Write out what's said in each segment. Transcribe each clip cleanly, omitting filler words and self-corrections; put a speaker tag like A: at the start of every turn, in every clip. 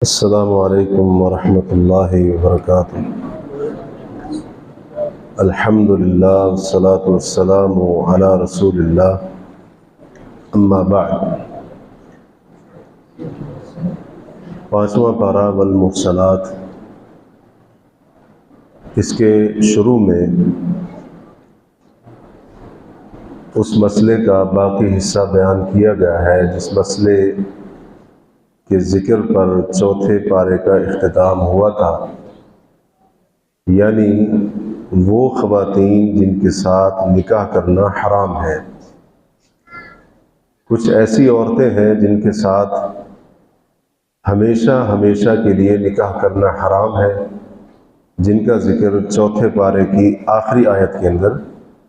A: السلام علیکم ورحمۃ اللہ وبرکاتہ۔ الحمد للہ والصلاة والسلام علی رسول اللہ، اما بعد۔ 5واں پارہ والمحصنات، اس کے شروع میں اس مسئلے کا باقی حصہ بیان کیا گیا ہے جس مسئلے کے ذکر پر چوتھے پارے کا اختتام ہوا تھا، یعنی وہ خواتین جن کے ساتھ نکاح کرنا حرام ہے۔ کچھ ایسی عورتیں ہیں جن کے ساتھ ہمیشہ کے لیے نکاح کرنا حرام ہے، جن کا ذکر چوتھے پارے کی آخری آیت کے اندر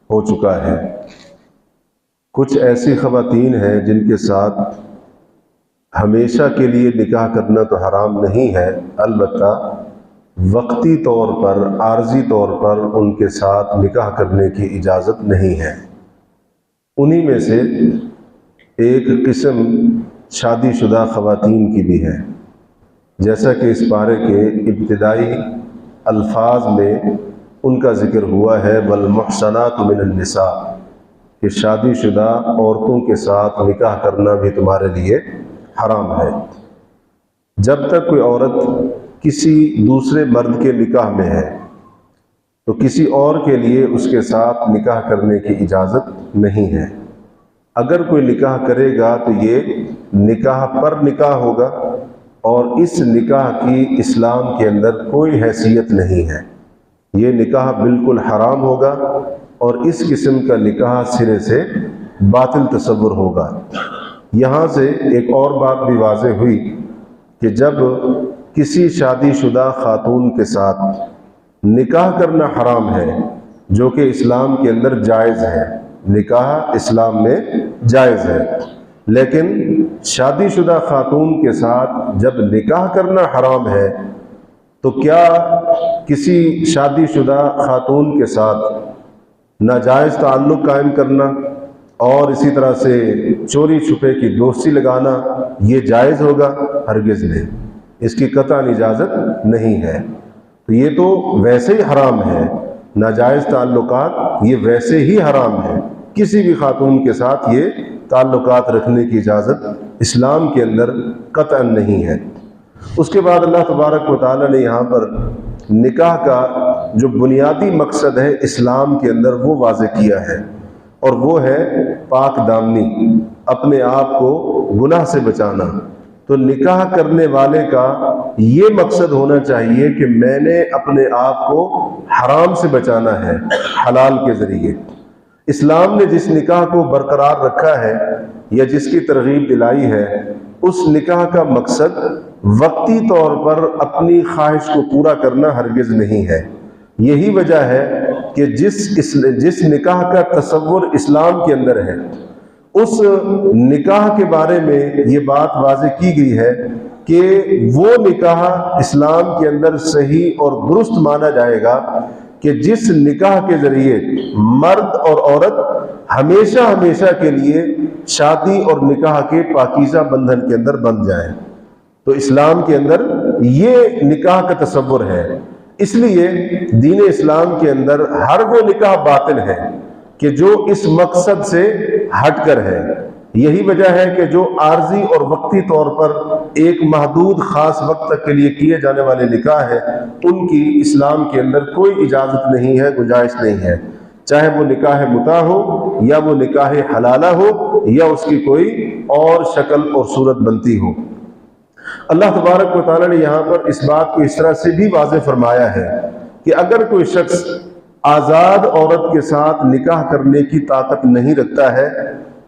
A: ہو چکا ہے۔ کچھ ایسی خواتین ہیں جن کے ساتھ ہمیشہ کے لیے نکاح کرنا تو حرام نہیں ہے، البتہ وقتی طور پر، عارضی طور پر ان کے ساتھ نکاح کرنے کی اجازت نہیں ہے۔ انہی میں سے ایک قسم شادی شدہ خواتین کی بھی ہے، جیسا کہ اس پارے کے ابتدائی الفاظ میں ان کا ذکر ہوا ہے، والمحصنات من النساء، کہ شادی شدہ عورتوں کے ساتھ نکاح کرنا بھی تمہارے لیے حرام ہے۔ جب تک کوئی عورت کسی دوسرے مرد کے نکاح میں ہے تو کسی اور کے لیے اس کے ساتھ نکاح کرنے کی اجازت نہیں ہے۔ اگر کوئی نکاح کرے گا تو یہ نکاح پر نکاح ہوگا، اور اس نکاح کی اسلام کے اندر کوئی حیثیت نہیں ہے۔ یہ نکاح بالکل حرام ہوگا، اور اس قسم کا نکاح سرے سے باطل تصور ہوگا۔ یہاں سے ایک اور بات بھی واضح ہوئی کہ جب کسی شادی شدہ خاتون کے ساتھ نکاح کرنا حرام ہے، جو کہ اسلام کے اندر جائز ہے، نکاح اسلام میں جائز ہے، لیکن شادی شدہ خاتون کے ساتھ جب نکاح کرنا حرام ہے تو کیا کسی شادی شدہ خاتون کے ساتھ ناجائز تعلق قائم کرنا اور اسی طرح سے چوری چھپے کی دوستی لگانا یہ جائز ہوگا؟ ہرگز نہیں، اس کی قطعاً اجازت نہیں ہے۔ تو یہ تو ویسے ہی حرام ہے، ناجائز تعلقات یہ ویسے ہی حرام ہے، کسی بھی خاتون کے ساتھ یہ تعلقات رکھنے کی اجازت اسلام کے اندر قطعاً نہیں ہے۔ اس کے بعد اللہ تبارک و تعالیٰ نے یہاں پر نکاح کا جو بنیادی مقصد ہے اسلام کے اندر وہ واضح کیا ہے، اور وہ ہے پاک دامنی، اپنے آپ کو گناہ سے بچانا۔ تو نکاح کرنے والے کا یہ مقصد ہونا چاہیے کہ میں نے اپنے آپ کو حرام سے بچانا ہے حلال کے ذریعے۔ اسلام نے جس نکاح کو برقرار رکھا ہے یا جس کی ترغیب دلائی ہے، اس نکاح کا مقصد وقتی طور پر اپنی خواہش کو پورا کرنا ہرگز نہیں ہے۔ یہی وجہ ہے کہ جس نکاح کا تصور اسلام کے اندر ہے، اس نکاح کے بارے میں یہ بات واضح کی گئی ہے کہ وہ نکاح اسلام کے اندر صحیح اور درست مانا جائے گا کہ جس نکاح کے ذریعے مرد اور عورت ہمیشہ کے لیے شادی اور نکاح کے پاکیزہ بندھن کے اندر بندھ جائیں۔ تو اسلام کے اندر یہ نکاح کا تصور ہے۔ اس لیے دین اسلام کے اندر ہر وہ نکاح باطل ہے کہ جو اس مقصد سے ہٹ کر ہے۔ یہی وجہ ہے کہ جو عارضی اور وقتی طور پر ایک محدود خاص وقت تک کے لیے کیے جانے والے نکاح ہے، ان کی اسلام کے اندر کوئی اجازت نہیں ہے، گنجائش نہیں ہے، چاہے وہ نکاح متع ہو یا وہ نکاح حلالہ ہو یا اس کی کوئی اور شکل اور صورت بنتی ہو۔ اللہ تبارک و تعالیٰ نے یہاں پر اس بات کو اس طرح سے بھی واضح فرمایا ہے کہ اگر کوئی شخص آزاد عورت کے ساتھ نکاح کرنے کی طاقت نہیں رکھتا ہے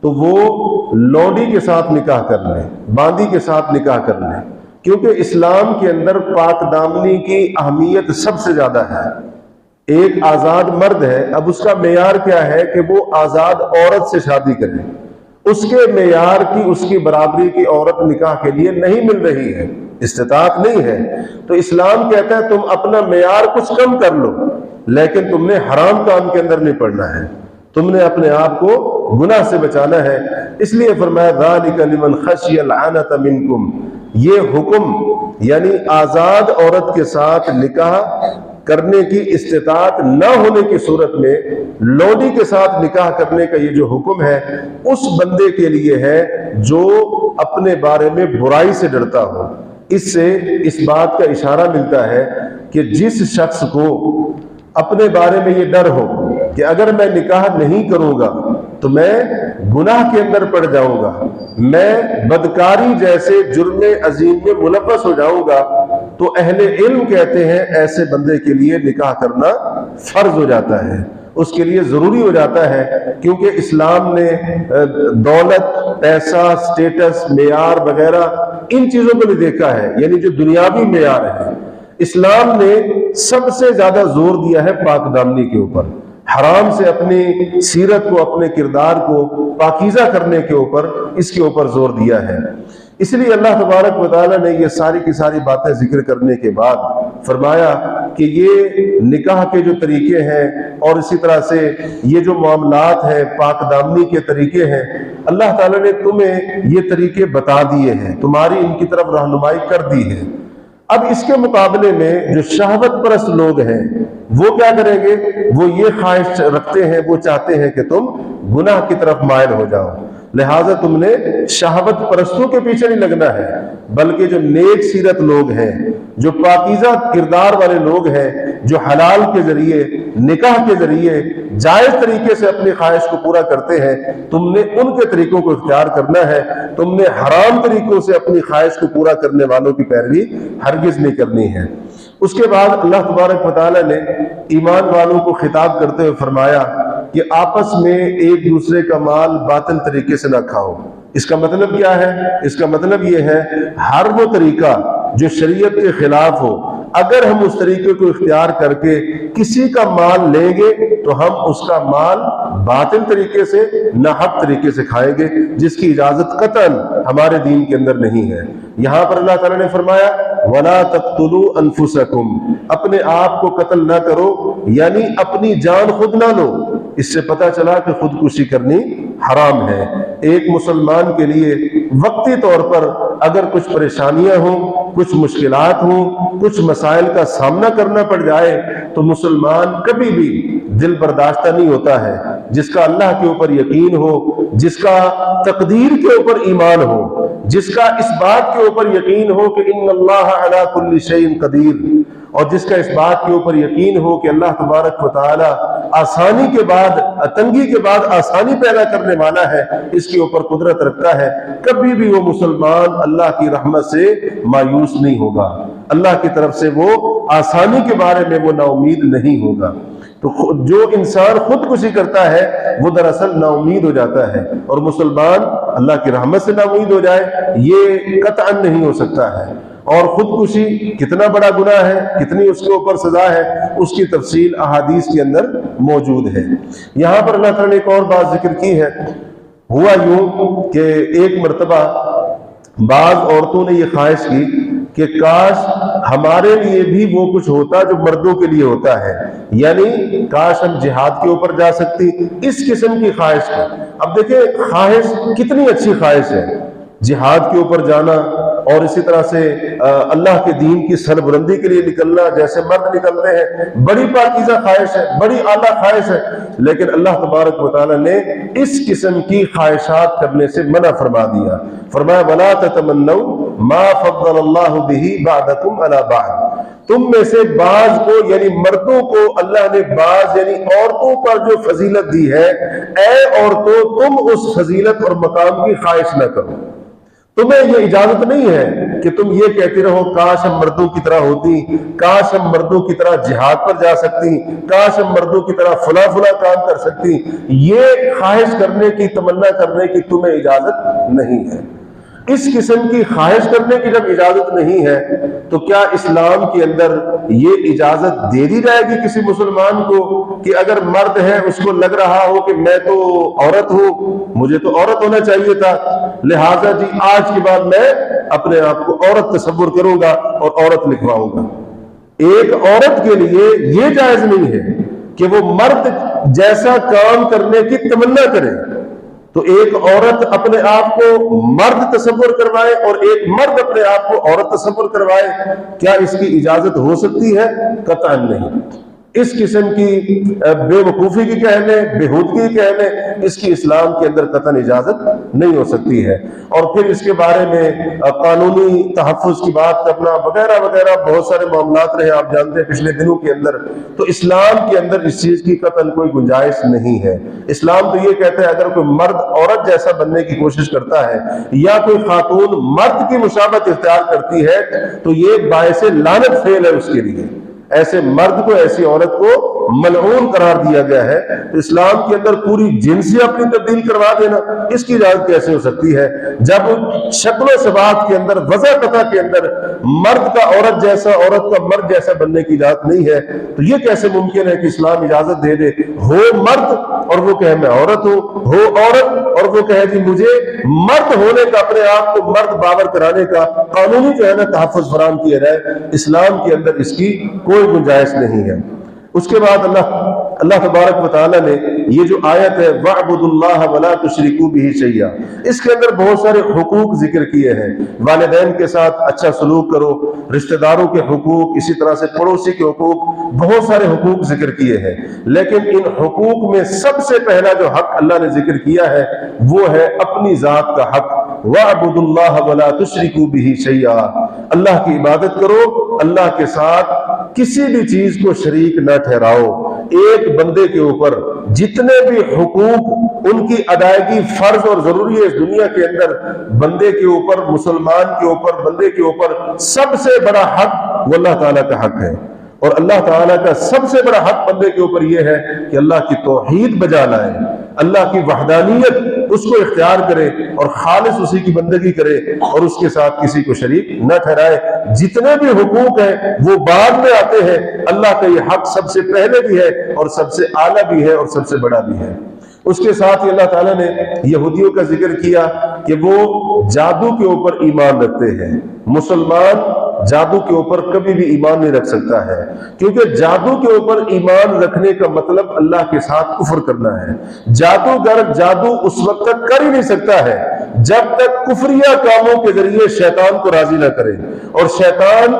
A: تو وہ لونڈی کے ساتھ نکاح کر لے، باندی کے ساتھ نکاح کر لے، کیونکہ اسلام کے اندر پاک دامنی کی اہمیت سب سے زیادہ ہے۔ ایک آزاد مرد ہے، اب اس کا معیار کیا ہے کہ وہ آزاد عورت سے شادی کرے، اس کے معیار کی، اس کی برابری کی عورت نکاح کے لیے نہیں مل رہی ہے، استطاعت نہیں ہے، تو اسلام کہتا ہے تم اپنا معیار کچھ کم کر لو، لیکن تم نے حرام کام کے اندر نہیں پڑنا ہے۔ تم نے اپنے آپ کو گناہ سے بچانا ہے۔ اس لیے فرمایا ذالک لمن خشی العنت منکم، یہ حکم یعنی آزاد عورت کے ساتھ نکاح کرنے کی استطاعت نہ ہونے کی صورت میں لونڈی کے ساتھ نکاح کرنے کا یہ جو حکم ہے اس بندے کے لیے ہے جو اپنے بارے میں برائی سے ڈرتا ہو۔ اس سے اس بات کا اشارہ ملتا ہے کہ جس شخص کو اپنے بارے میں یہ ڈر ہو کہ اگر میں نکاح نہیں کروں گا تو میں گناہ کے اندر پڑ جاؤں گا، میں بدکاری جیسے جرم عظیم میں ملوث ہو جاؤں گا، تو اہل علم کہتے ہیں ایسے بندے کے لیے نکاح کرنا فرض ہو جاتا ہے، اس کے لیے ضروری ہو جاتا ہے، کیونکہ اسلام نے دولت، پیسہ، سٹیٹس، معیار وغیرہ ان چیزوں کو نہیں دیکھا ہے، یعنی جو دنیاوی معیار ہے۔ اسلام نے سب سے زیادہ زور دیا ہے پاک دامنی کے اوپر، حرام سے اپنی سیرت کو، اپنے کردار کو پاکیزہ کرنے کے اوپر، اس کے اوپر زور دیا ہے۔ اس لیے اللہ تبارک و تعالیٰ نے یہ ساری کی ساری باتیں ذکر کرنے کے بعد فرمایا کہ یہ نکاح کے جو طریقے ہیں اور اسی طرح سے یہ جو معاملات ہیں، پاک دامنی کے طریقے ہیں، اللہ تعالیٰ نے تمہیں یہ طریقے بتا دیے ہیں، تمہاری ان کی طرف رہنمائی کر دی ہے۔ اب اس کے مقابلے میں جو شہوت پرست لوگ ہیں وہ کیا کریں گے؟ وہ یہ خواہش رکھتے ہیں، وہ چاہتے ہیں کہ تم گناہ کی طرف مائل ہو جاؤ، لہٰذا تم نے شہوت پرستوں کے پیچھے نہیں لگنا ہے، بلکہ جو نیک سیرت لوگ ہیں، جو پاکیزہ کردار والے لوگ ہیں، جو حلال کے ذریعے، نکاح کے ذریعے جائز طریقے سے اپنی خواہش کو پورا کرتے ہیں، تم نے ان کے طریقوں کو اختیار کرنا ہے، تم نے حرام طریقوں سے اپنی خواہش کو پورا کرنے والوں کی پیروی ہرگز نہیں کرنی ہے۔ اس کے بعد اللہ تبارک و تعالیٰ نے ایمان والوں کو خطاب کرتے ہوئے فرمایا کہ آپس میں ایک دوسرے کا مال باطل طریقے سے نہ کھاؤ۔ اس کا مطلب کیا ہے؟ اس کا مطلب یہ ہے ہر وہ طریقہ جو شریعت کے خلاف ہو، اگر ہم اس طریقے کو اختیار کر کے کسی کا مال لیں گے تو ہم اس کا مال باطل طریقے سے، ناحق طریقے سے کھائیں گے، جس کی اجازت قطعاً ہمارے دین کے اندر نہیں ہے۔ یہاں پر اللہ تعالیٰ نے فرمایا وَلَا تَقْتُلُوا أَنفُسَكُمْ، اپنے آپ کو قتل نہ کرو، یعنی اپنی جان خود نہ لو۔ اس سے پتہ چلا کہ خودکشی کرنی حرام ہے۔ ایک مسلمان کے لیے وقتی طور پر اگر کچھ پریشانیاں ہوں، کچھ مشکلات ہوں، کچھ مسائل کا سامنا کرنا پڑ جائے تو مسلمان کبھی بھی دل برداشتہ نہیں ہوتا ہے۔ جس کا اللہ کے اوپر یقین ہو، جس کا تقدیر کے اوپر ایمان ہو، جس کا اس بات کے اوپر یقین ہو کہ ان اللہ علی کل شیء قدیر، اور جس کا اس بات کے اوپر یقین ہو کہ اللہ تبارک و تعالی آسانی کے بعد، تنگی کے بعد آسانی پیدا کرنے والا ہے، اس کے اوپر قدرت رکھتا ہے، کبھی بھی وہ مسلمان اللہ کی رحمت سے مایوس نہیں ہوگا، اللہ کی طرف سے وہ آسانی کے بارے میں وہ نا امید نہیں ہوگا۔ تو جو انسان خودکشی کرتا ہے وہ دراصل نا امید ہو جاتا ہے، اور مسلمان اللہ کی رحمت سے نا امید ہو جائے یہ قطعاً نہیں ہو سکتا ہے۔ اور خودکشی کتنا بڑا گناہ ہے، کتنی اس کے اوپر سزا ہے، اس کی تفصیل احادیث کے اندر موجود ہے۔ یہاں پر اللہ تعالیٰ نے ایک اور بات ذکر کی ہے۔ ہوا یوں کہ ایک مرتبہ بعض عورتوں نے یہ خواہش کی کہ کاش ہمارے لیے بھی وہ کچھ ہوتا جو مردوں کے لیے ہوتا ہے، یعنی کاش ہم جہاد کے اوپر جا سکتی، اس قسم کی خواہش کی۔ اب دیکھیں خواہش کتنی اچھی خواہش ہے، جہاد کے اوپر جانا اور اسی طرح سے اللہ کے دین کی سربلندی کے لیے نکلنا جیسے مرد نکلتے ہیں، بڑی پاکیزہ خواہش ہے، بڑی اعلیٰ خواہش ہے، لیکن اللہ تبارک و تعالیٰ نے اس قسم کی خواہشات کرنے سے منع فرما دیا۔ فرمایا وَلَا تَتَمَنَّوْا مَا فَضَّلَ اللَّهُ بِهِ بَعْضَكُمْ عَلَى بَعْضٍ، تم میں سے بعض کو یعنی مردوں کو اللہ نے بعض یعنی عورتوں پر جو فضیلت دی ہے، اے عورتوں تم اس فضیلت اور مقام کی خواہش نہ کرو۔ تمہیں یہ اجازت نہیں ہے کہ تم یہ کہتے رہو کاش ہم مردوں کی طرح ہوتی، کاش ہم مردوں کی طرح جہاد پر جا سکتی، کاش ہم مردوں کی طرح فلاں فلاں کام کر سکتی۔ یہ خواہش کرنے کی، تمنا کرنے کی تمہیں اجازت نہیں ہے۔ اس قسم کی خواہش کرنے کی جب اجازت نہیں ہے تو کیا اسلام کے اندر یہ اجازت دے دی جائے گی کسی مسلمان کو کہ اگر مرد ہے اس کو لگ رہا ہو کہ میں تو عورت ہوں، مجھے تو عورت ہونا چاہیے تھا، لہٰذا جی آج کے بعد میں اپنے آپ کو عورت تصور کروں گا اور عورت لکھواؤں گا۔ ایک عورت کے لیے یہ جائز نہیں ہے کہ وہ مرد جیسا کام کرنے کی تمنا کرے، تو ایک عورت اپنے آپ کو مرد تصور کروائے اور ایک مرد اپنے آپ کو عورت تصور کروائے، کیا اس کی اجازت ہو سکتی ہے؟ قطعاً نہیں۔ اس قسم کی بے وقوفی کی کہہ لیں، بےہودگی کی کہہ لیں، اس کی اسلام کے اندر قطعاً اجازت نہیں ہو سکتی ہے۔ اور پھر اس کے بارے میں قانونی تحفظ کی بات کرنا وغیرہ وغیرہ بہت سارے معاملات رہے، آپ جانتے ہیں پچھلے دنوں کے اندر۔ تو اسلام کے اندر اس چیز کی قطعاً کوئی گنجائش نہیں ہے۔ اسلام تو یہ کہتا ہے اگر کوئی مرد عورت جیسا بننے کی کوشش کرتا ہے یا کوئی خاتون مرد کی مشابہت اختیار کرتی ہے تو یہ باعث لعنت فعل ہے اس کے لیے۔ ایسے مرد کو، ایسی عورت کو ملعون قرار دیا گیا ہے۔ اسلام کے اندر پوری جنسیت اپنی تبدیل کروا دینا، اس کی اجازت کیسے ہو سکتی ہے جب شکل و صفات کے اندر، وضع قطع کے اندر مرد کا عورت جیسا، عورت کا مرد جیسا بننے کی اجازت نہیں ہے؟ تو یہ کیسے ممکن ہے کہ اسلام اجازت دے دے ہو مرد اور وہ کہے میں عورت ہوں، ہو عورت اور وہ کہے جی مجھے مرد ہونے کا، اپنے آپ کو مرد باور کرانے کا قانونی جو ہے نا تحفظ فراہم کیا جائے، اسلام کے اندر اس کی کوئی گنجائش نہیں ہے۔ اس کے بعد اللہ تبارک و تعالیٰ نے یہ جو آیت ہے وَاعْبُدُوا اللَّهَ وَلَا تُشْرِكُوا بِهِ شَيْئًا، اس کے اندر بہت سارے حقوق ذکر کیے ہیں۔ والدین کے ساتھ اچھا سلوک کرو، رشتہ داروں کے حقوق، اسی طرح سے پڑوسی کے حقوق، بہت سارے حقوق ذکر کیے ہیں۔ لیکن ان حقوق میں سب سے پہلا جو حق اللہ نے ذکر کیا ہے وہ ہے اپنی ذات کا حق۔ وَاعْبُدُوا اللَّهَ وَلَا تُشْرِكُوا بِهِ شَيْئًا، اللہ کی عبادت کرو، اللہ کے ساتھ کسی بھی چیز کو شریک نہ ٹھہراؤ۔ ایک بندے کے اوپر جتنے بھی حقوق ان کی ادائیگی فرض اور ضروری ہے اس دنیا کے اندر، بندے کے اوپر، مسلمان کے اوپر، بندے کے اوپر سب سے بڑا حق وہ اللہ تعالیٰ کا حق ہے۔ اور اللہ تعالیٰ کا سب سے بڑا حق بندے کے اوپر یہ ہے کہ اللہ کی توحید بجا لائے، اللہ کی وحدانیت اس کو اختیار کرے اور خالص اسی کی بندگی کرے اور اس کے ساتھ کسی کو شریک نہ ٹھہرائے۔ جتنے بھی حقوق ہیں وہ بعد میں آتے ہیں، اللہ کا یہ حق سب سے پہلے بھی ہے اور سب سے اعلیٰ بھی ہے اور سب سے بڑا بھی ہے۔ اس کے ساتھ ہی اللہ تعالیٰ نے یہودیوں کا ذکر کیا کہ وہ جادو کے اوپر ایمان رکھتے ہیں۔ مسلمان جادو کے اوپر کبھی بھی ایمان نہیں رکھ سکتا ہے، کیونکہ جادو کے اوپر ایمان رکھنے کا مطلب اللہ کے ساتھ کفر کرنا ہے۔ جادوگر جادو اس وقت تک کر ہی نہیں سکتا ہے جب تک کفریہ کاموں کے ذریعے شیطان کو راضی نہ کرے۔ اور شیطان،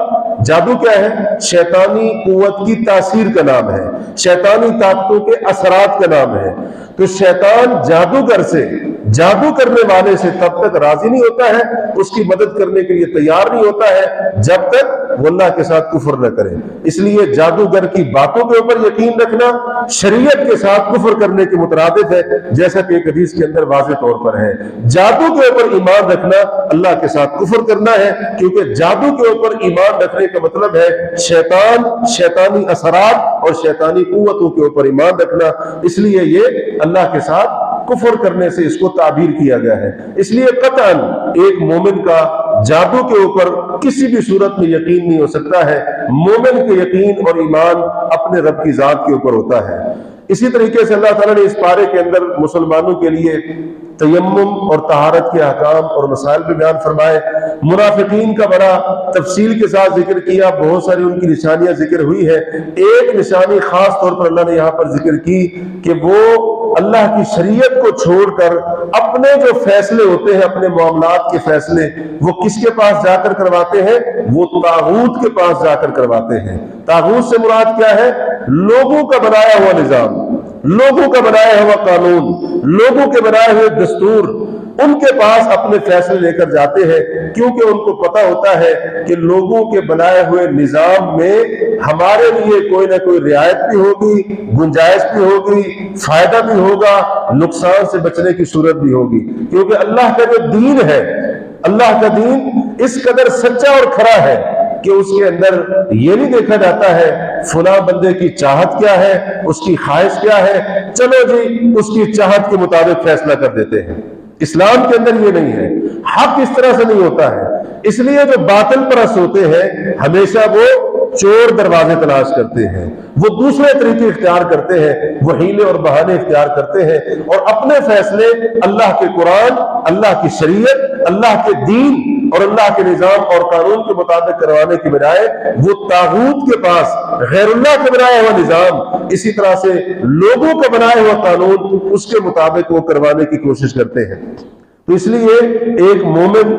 A: جادو کیا ہے؟ شیطانی قوت کی تاثیر کا نام ہے، شیطانی طاقتوں کے اثرات کا نام ہے۔ تو شیطان جادوگر سے، جادو کرنے والے سے تب تک راضی نہیں ہوتا ہے، اس کی مدد کرنے کے لیے تیار نہیں ہوتا ہے جب تک وہ اللہ کے ساتھ کفر نہ کرے۔ اس لیے جادوگر کی باتوں کے اوپر یقین رکھنا شریعت کے ساتھ کفر کرنے کے مترادف ہے، جیسا کہ ایک حدیث کے اندر واضح طور پر ہے۔ جادو کے اوپر ایمان رکھنا اللہ کے ساتھ کفر کرنا ہے، کیونکہ جادو کے اوپر ایمان رکھنے کا مطلب ہے شیطان، شیطانی اثرات اور شیطانی قوتوں کے اوپر ایمان رکھنا۔ اس لیے یہ اللہ کے ساتھ کفر کرنے سے اس کو تعبیر کیا گیا ہے۔ اس لیے قطعاً ایک مومن کا جادو کے اوپر کسی بھی صورت میں یقین نہیں ہو سکتا ہے۔ مومن کے یقین اور ایمان اپنے رب کی ذات کے اوپر ہوتا ہے۔ اسی طریقے سے اللہ تعالیٰ نے اس پارے کے اندر مسلمانوں کے لیے تیمم اور طہارت کے احکام اور مسائل بھی بیان فرمائے۔ منافقین کا بڑا تفصیل کے ساتھ ذکر کیا، بہت ساری ان کی نشانیاں ذکر ہوئی ہے۔ ایک نشانی خاص طور پر اللہ نے یہاں پر ذکر کی کہ وہ اللہ کی شریعت کو چھوڑ کر اپنے جو فیصلے ہوتے ہیں، اپنے معاملات کے فیصلے، وہ کس کے پاس جا کر کرواتے ہیں؟ وہ طاغوت کے پاس جا کر کرواتے ہیں۔ طاغوت سے مراد کیا ہے؟ لوگوں کا بنایا ہوا نظام، لوگوں کا بنایا ہوا قانون، لوگوں کے بنائے ہوئے دستور، ان کے پاس اپنے فیصلے لے کر جاتے ہیں، کیونکہ ان کو پتا ہوتا ہے کہ لوگوں کے بنائے ہوئے نظام میں ہمارے لیے کوئی نہ کوئی رعایت بھی ہوگی، گنجائش بھی ہوگی، فائدہ بھی ہوگا، نقصان سے بچنے کی صورت بھی ہوگی۔ کیونکہ اللہ کا جو دین ہے، اللہ کا دین اس قدر سچا اور کھرا ہے کہ اس کے اندر یہ نہیں دیکھا جاتا ہے فلاں بندے کی چاہت کیا ہے، اس کی خواہش کیا ہے، چلو جی اس کی چاہت کے مطابق فیصلہ کر دیتے ہیں۔ اسلام کے اندر یہ نہیں ہے، حق اس طرح سے نہیں ہوتا ہے۔ اس لیے جو باطل پرست ہوتے ہیں ہمیشہ وہ چور دروازے تلاش کرتے ہیں، وہ دوسرے طریقے اختیار کرتے ہیں، وہ حیلے اور بہانے اختیار کرتے ہیں اور اپنے فیصلے اللہ کے قرآن، اللہ کی شریعت، اللہ کے دین اور اللہ کے نظام اور قانون کے مطابق کروانے کی بجائے وہ طاغوت کے پاس غیر اللہ کے بنایا ہوا نظام، اسی طرح سے لوگوں کا بنایا ہوا قانون، اس کے مطابق وہ کروانے کی کوشش کرتے ہیں۔ تو اس لیے ایک مومن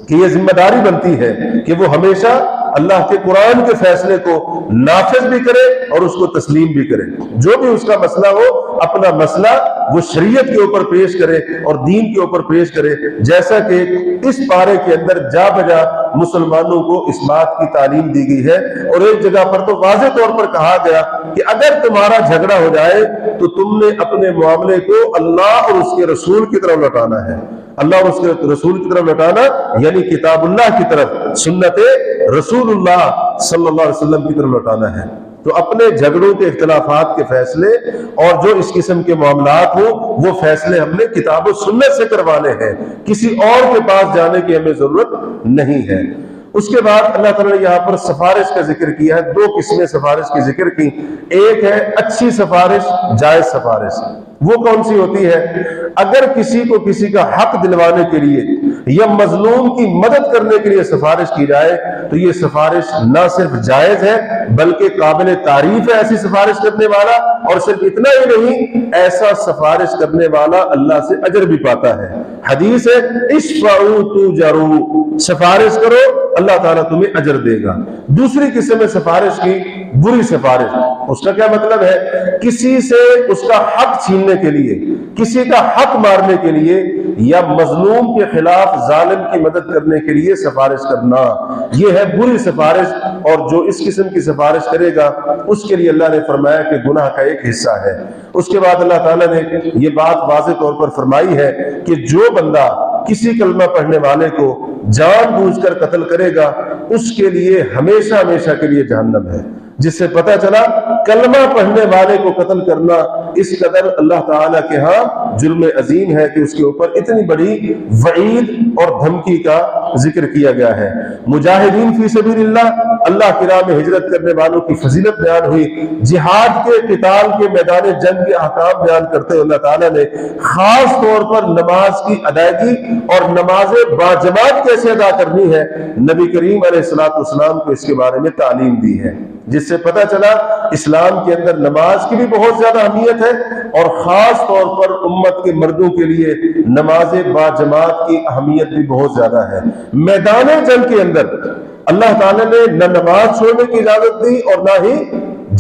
A: کی یہ ذمہ داری بنتی ہے کہ وہ ہمیشہ اللہ کے قرآن کے فیصلے کو نافذ بھی کرے اور اس کو تسلیم بھی کرے۔ جو بھی اس کا مسئلہ ہو، اپنا مسئلہ وہ شریعت کے اوپر پیش کرے اور دین کے اوپر پیش کرے، جیسا کہ اس پارے کے اندر جا بجا مسلمانوں کو اس بات کی تعلیم دی گئی ہے۔ اور ایک جگہ پر تو واضح طور پر کہا گیا کہ اگر تمہارا جھگڑا ہو جائے تو تم نے اپنے معاملے کو اللہ اور اس کے رسول کی طرف لوٹانا ہے۔ اللہ اور اس کے رسول کی طرف لوٹانا یعنی کتاب اللہ کی طرف، سنت رسول اللہ صلی اللہ علیہ وسلم کی طرف لوٹانا ہے۔ تو اپنے جھگڑوں کے اختلافات کے فیصلے اور جو اس قسم کے معاملات ہوں وہ فیصلے ہم نے کتاب و سنت سے کروانے ہیں، کسی اور کے پاس جانے کی ہمیں ضرورت نہیں ہے۔ اس کے بعد اللہ تعالیٰ نے یہاں پر سفارش کا ذکر کیا ہے، دو قسمیں سفارش کی ذکر کی۔ ایک ہے اچھی سفارش، جائز سفارش۔ وہ کون سی ہوتی ہے؟ اگر کسی کو کسی کا حق دلوانے کے لیے یا مظلوم کی مدد کرنے کے لیے سفارش کی جائے تو یہ سفارش نہ صرف جائز ہے بلکہ قابل تعریف ہے ایسی سفارش کرنے والا، اور صرف اتنا ہی نہیں، ایسا سفارش کرنے والا اللہ سے اجر بھی پاتا ہے۔ حدیث ہے اشفعوا تؤجروا، سفارش کرو اللہ تعالیٰ تمہیں اجر دے گا۔ دوسری قسم ہے سفارش کی بری سفارش۔ اس کا کیا مطلب ہے؟ کسی سے اس کا حق چھیننے کے لیے، کسی کا حق مارنے کے لیے یا مظلوم کے خلاف ظالم کی مدد کرنے کے لیے سفارش کرنا، یہ ہے بری سفارش۔ اور جو اس قسم کی سفارش کرے گا اس کے لیے اللہ نے فرمایا کہ گناہ کا ایک حصہ ہے۔ اس کے بعد اللہ تعالیٰ نے یہ بات واضح طور پر فرمائی ہے کہ جو بندہ کسی کلمہ پڑھنے والے کو جان بوجھ کر قتل کرے گا اس کے لیے ہمیشہ ہمیشہ کے لیے جہنم ہے۔ جس سے پتہ چلا کلمہ پڑھنے والے کو قتل کرنا اس قدر اللہ تعالیٰ کے ہاں جرم عظیم ہے کہ اس کے اوپر اتنی بڑی وعید اور دھمکی کا ذکر کیا گیا ہے۔ مجاہدین فی سبیل اللہ، اللہ کی راہ میں ہجرت کرنے والوں کی فضیلت بیان ہوئی۔ جہاد کے قتال کے میدان جنگ کے احکام بیان کرتے ہوئے اللہ تعالیٰ نے خاص طور پر نماز کی ادائیگی اور نماز باجماعت کیسے ادا کرنی ہے نبی کریم علیہ الصلوۃ والسلام کو اس کے بارے میں تعلیم دی ہے، جس سے پتہ چلا اسلام کے اندر نماز کی بھی بہت زیادہ اہمیت ہے اور خاص طور پر امت کے مردوں کے لیے نماز باجماعت کی اہمیت بھی بہت زیادہ ہے۔ میدان جنگ کے اندر اللہ تعالیٰ نے نہ نماز چھوڑنے کی اجازت دی اور نہ ہی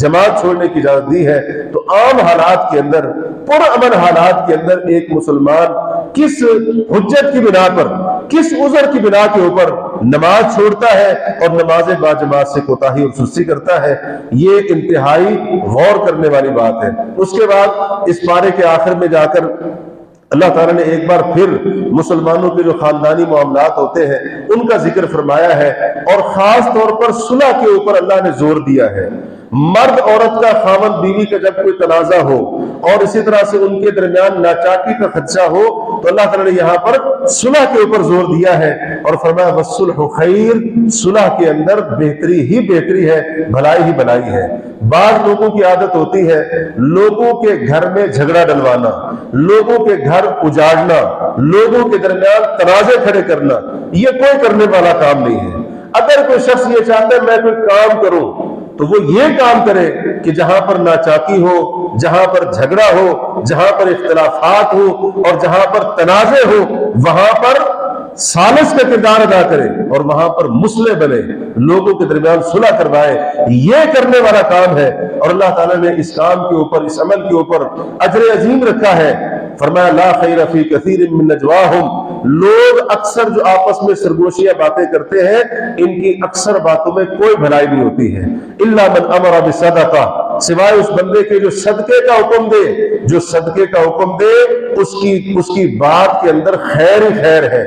A: جماعت چھوڑنے کی اجازت دی ہے۔ تو عام حالات کے اندر، پرامن حالات کے اندر ایک مسلمان کس حجت کی بنا پر، کس عذر کی بنا کے اوپر نماز چھوڑتا ہے اور نماز باجماعت سے کوتاہی اور سستی کرتا ہے، یہ انتہائی غور کرنے والی بات ہے۔ اس کے بعد اس پارے کے آخر میں جا کر اللہ تعالیٰ نے ایک بار پھر مسلمانوں کے جو خاندانی معاملات ہوتے ہیں ان کا ذکر فرمایا ہے، اور خاص طور پر صلح کے اوپر اللہ نے زور دیا ہے۔ مرد عورت کا، خاوند بیوی کا جب کوئی تنازع ہو اور اسی طرح سے ان کے درمیان ناچاکی کا خدشہ ہو تو اللہ تعالیٰ نے یہاں پر صلح کے اوپر زور دیا ہے اور فرمایا والصلح خیر، صلح کے اندر بہتری ہی بہتری ہے، بھلائی ہی بھلائی ہے۔ بعض لوگوں کی عادت ہوتی ہے لوگوں کے گھر میں جھگڑا ڈلوانا، لوگوں کے گھر اجاڑنا، لوگوں کے درمیان تنازع کھڑے کرنا، یہ کوئی کرنے والا کام نہیں ہے۔ اگر کوئی شخص یہ چاہتا ہے میں کوئی کام کروں تو وہ یہ کام کرے کہ جہاں پر ناچاکی ہو، جہاں پر جھگڑا ہو، جہاں پر اختلافات ہو اور جہاں پر تنازع ہو وہاں پر ثالث کا کردار ادا کرے اور وہاں پر مصلح بنے، لوگوں کے درمیان صلح کروائے، یہ کرنے والا کام ہے۔ اور اللہ تعالیٰ نے اس کام کے اوپر، اس عمل کے اوپر اجر عظیم رکھا ہے۔ فرمایا لا خیر فی کثیر من نجواہم، لوگ اکثر جو آپس میں سرگوشیاں باتیں کرتے ہیں ان کی اکثر باتوں میں کوئی بھلائی نہیں ہوتی ہے، الا من امر بصدقہ، سوائے اس بندے کے جو صدقے کا حکم دے، جو صدقے کا حکم دے اس کی بات کے اندر خیر ہی خیر ہے،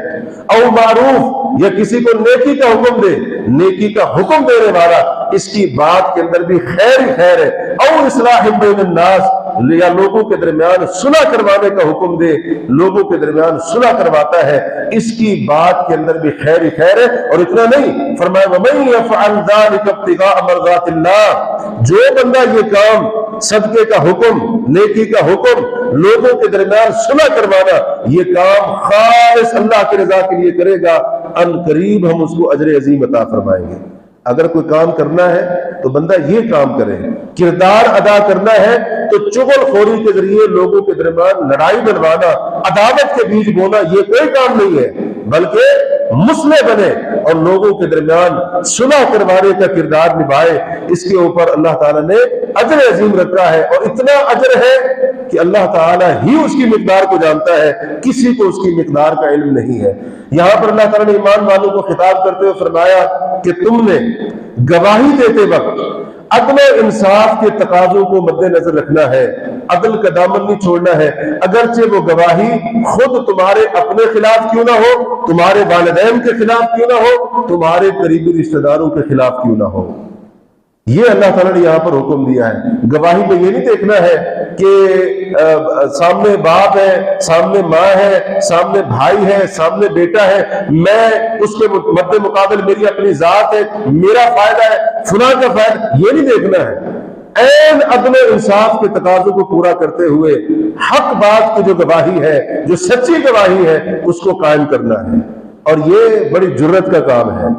A: او معروف، یا کسی کو نیکی کا حکم دے، نیکی کا حکم دینے والا اس کی بات کے اندر بھی خیر ہی خیر ہے، او اصلاح بین الناس، یا لوگوں کے درمیان صلح کروانے کا حکم دے، لوگوں کے درمیان صلح کرواتا ہے، اس کی بات کے اندر بھی خیر ہی خیر ہے۔ اور اتنا نہیں، فرمایا وَمَن يَفْعَلْ ذَلِكَ ابْتِغَاءَ مَرْضَاتِ اللَّهِ، جو بندہ یہ کام، صدقے کا حکم، نیکی کا حکم، لوگوں کے درمیان صلح کروانا، یہ کام خالص اللہ کی رضا کے لیے کرے گا، ان قریب ہم اس کو اجر عظیم عطا فرمائیں گے۔ اگر کوئی کام کرنا ہے تو بندہ یہ کام کرے، کردار ادا کرنا ہے تو چغل خوری کے ذریعے لوگوں کے درمیان لڑائی بنوانا، عداوت کے بیج بونا یہ کوئی کام نہیں ہے، بلکہ مصلح بنے اور لوگوں کے درمیان صلح کروانے کا کردار نبھائے۔ اس کے اوپر اللہ تعالیٰ نے اجر عظیم رکھا ہے، اور اتنا اجر ہے کہ اللہ تعالیٰ ہی اس کی مقدار کو جانتا ہے، کسی کو اس کی مقدار کا علم نہیں ہے۔ یہاں پر اللہ تعالیٰ نے ایمان والوں کو خطاب کرتے ہوئے فرمایا کہ تم نے گواہی دیتے وقت عدل و انصاف کے تقاضوں کو مد نظر رکھنا ہے، عدل کا دامن نہیں چھوڑنا ہے، اگرچہ وہ گواہی خود تمہارے اپنے خلاف کیوں نہ ہو، تمہارے والدین کے خلاف کیوں نہ ہو، تمہارے قریبی رشتہ داروں کے خلاف کیوں نہ ہو۔ یہ اللہ تعالیٰ نے یہاں پر حکم دیا ہے۔ گواہی میں یہ نہیں دیکھنا ہے کہ سامنے باپ ہے، سامنے ماں ہے، سامنے بھائی ہے، سامنے بیٹا ہے، میں اس کے مد مقابل میری اپنی ذات ہے، میرا فائدہ ہے، فلاں کا فائدہ، یہ نہیں دیکھنا ہے۔ عین عدل و انصاف کے تقاضوں کو پورا کرتے ہوئے حق بات کی جو گواہی ہے، جو سچی گواہی ہے، اس کو قائم کرنا ہے، اور یہ بڑی جرت کا کام ہے۔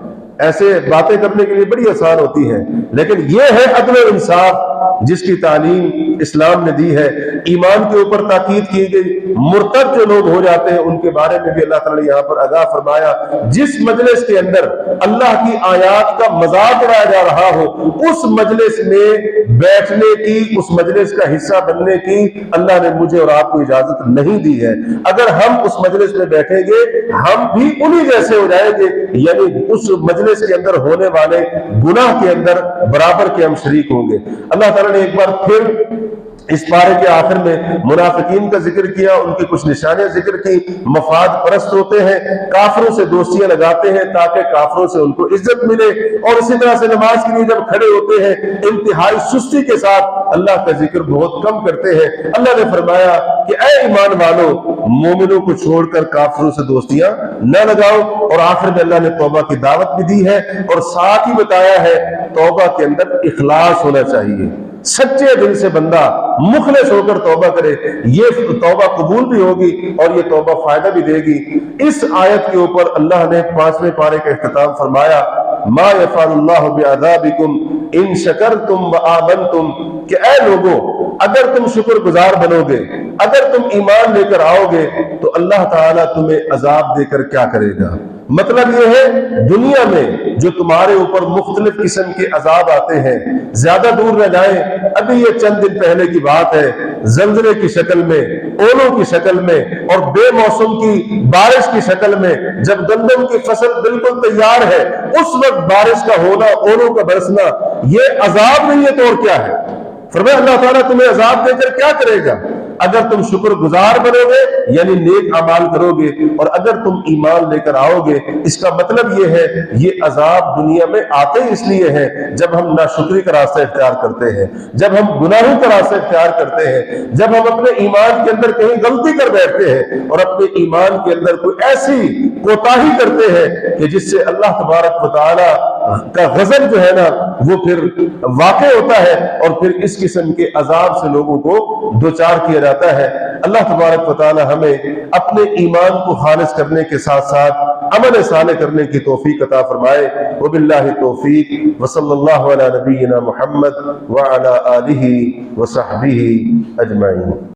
A: ایسے باتیں کرنے کے لیے بڑی آسان ہوتی ہیں، لیکن یہ ہے عدل و انصاف جس کی تعلیم اسلام نے دی ہے۔ ایمان کے اوپر تاکید کی گئی، مرتد جو لوگ ہو جاتے ہیں ان کے بارے میں بھی اللہ تعالیٰ نے یہاں پر آگاہ فرمایا۔ جس مجلس کے اندر اللہ کی آیات کا مذاق اڑایا جا رہا ہو، اس مجلس میں بیٹھنے کی، اس مجلس کا حصہ بننے کی اللہ نے مجھے اور آپ کو اجازت نہیں دی ہے۔ اگر ہم اس مجلس میں بیٹھیں گے ہم بھی انہی جیسے ہو جائیں گے، یعنی اس مجلس کے اندر ہونے والے گناہ کے اندر برابر کے ہم شریک ہوں گے۔ اللہ تعالیٰ نے ایک بار پھر اس پارے کے آخر میں منافقین کا ذکر کیا، ان کی کچھ نشانیاں ذکر کی۔ مفاد پرست ہوتے ہیں، کافروں سے دوستیاں لگاتے ہیں تاکہ کافروں سے ان کو عزت ملے، اور اسی طرح سے نماز کے لیے جب کھڑے ہوتے ہیں انتہائی سستی کے ساتھ اللہ کا ذکر بہت کم کرتے ہیں۔ اللہ نے فرمایا کہ اے ایمان والو، مومنوں کو چھوڑ کر کافروں سے دوستیاں نہ لگاؤ، اور آخر میں اللہ نے توبہ کی دعوت بھی دی ہے، اور ساتھ ہی بتایا ہے توبہ کے اندر اخلاص ہونا چاہیے۔ سچے دل سے بندہ مخلص ہو کر توبہ کرے، یہ توبہ قبول بھی ہوگی اور یہ توبہ فائدہ بھی دے گی۔ اس آیت کے اوپر اللہ نے 5ویں پارے کا اختتام فرمایا، ما یفعل اللہ بعذابکم ان شکرتم وآمنتم، کہ اے لوگوں اگر تم شکر گزار بنو گے، اگر تم ایمان لے کر آؤ گے تو اللہ تعالیٰ تمہیں عذاب دے کر کیا کرے گا۔ مطلب یہ ہے دنیا میں جو تمہارے اوپر مختلف قسم کے عذاب آتے ہیں، زیادہ دور نہ جائیں، ابھی یہ چند دن پہلے کی بات ہے، زلزلے کی شکل میں، اولوں کی شکل میں، اور بے موسم کی بارش کی شکل میں، جب گندم کی فصل بالکل تیار ہے اس وقت بارش کا ہونا، اولوں کا برسنا، یہ عذاب نہیں ہے تو اور کیا ہے۔ فرمایا اللہ تعالیٰ تمہیں عذاب دے کر کیا کرے گا، اگر تم شکر گزار بنو گے یعنی نیک اعمال کرو گے، اور اگر تم ایمان لے کر آؤ گے۔ اس کا مطلب یہ ہے یہ عذاب دنیا میں آتے اس لیے ہیں جب ہم ناشکری کا راستہ اختیار کرتے ہیں، جب ہم گناہوں کا راستہ اختیار کرتے ہیں، جب ہم اپنے ایمان کے اندر کہیں غلطی کر بیٹھتے ہیں اور اپنے ایمان کے اندر کوئی ایسی کوتاہی کرتے ہیں کہ جس سے اللہ تبارک و تعالی کا غضب جو ہے نا وہ پھر واقع ہوتا ہے، اور پھر اس قسم کے عذاب سے لوگوں کو دوچار کیا جاتا ہے۔ اللہ تبارک و تعالی ہمیں اپنے ایمان کو خالص کرنے کے ساتھ ساتھ عمل صالح کرنے کی توفیق عطا فرمائے۔ وباللہ توفیق، وصلی اللہ علی نبینا محمد وعلی آلہ وصحبہ اجمعین۔